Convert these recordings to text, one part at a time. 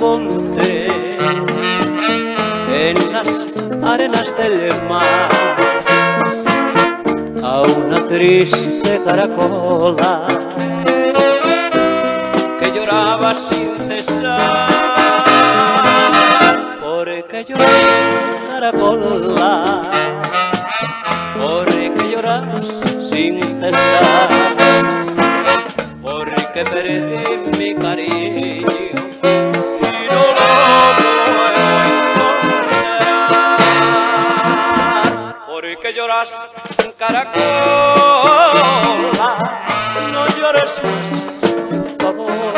encontré en las arenas del mar a una triste caracola que lloraba sin cesar. Porque lloras, caracola, porque lloras sin cesar, porque perdí mi cariño y no lo puedo encontrar. Porque lloras, caracola, no llores más, por favor.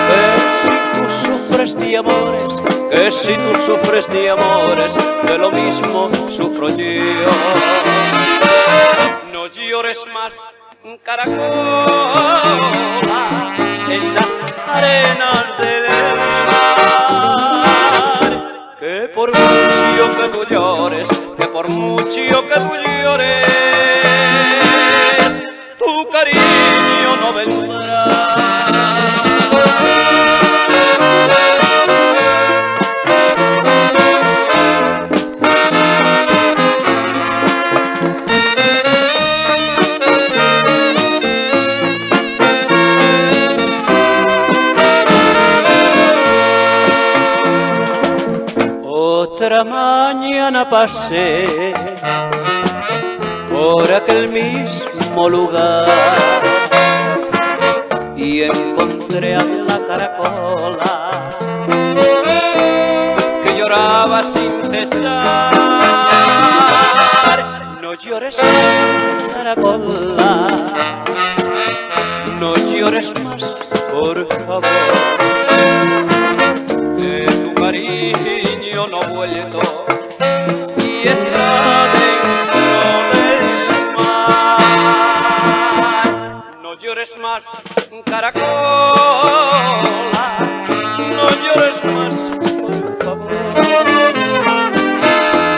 Que si tú sufres de amores, que si tú sufres de amores, de lo mismo sufro yo. No llores más, caracola, en las arenas del mar. Que por mucho que tú llores, que por mucho que tú llores, tu cariño no vendrá. Otra mañana pasé por aquel mismo lugar y encontré a la caracola que lloraba sin cesar. No llores más, caracola, no llores más, por favor, que tu cariño no ha vuelto y está dentro del mar. No llores más, caracola, no llores más, por favor.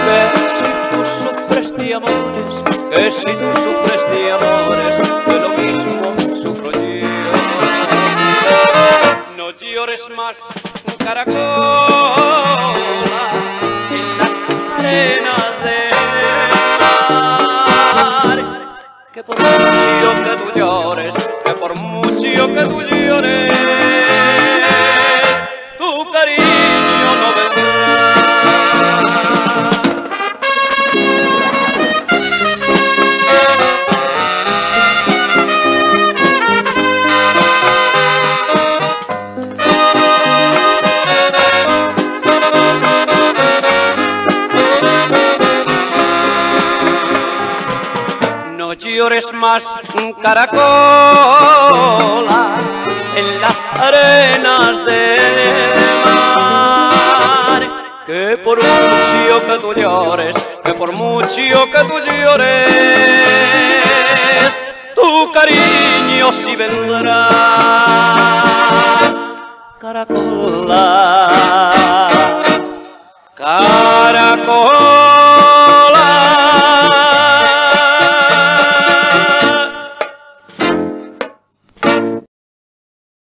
Que si tú sufres de amores, que si tú sufres de amores, de lo mismo sufro yo. No llores más, caracola, en las arenas del mar. Que por mucho que tú llores, que por mucho que tú llores, tu cariño no vendrá. No llores más, caracola, en las arenas del mar. Que por mucho que tú llores, que por mucho que tú llores, tu cariño sí vendrá. Caracola, caracola.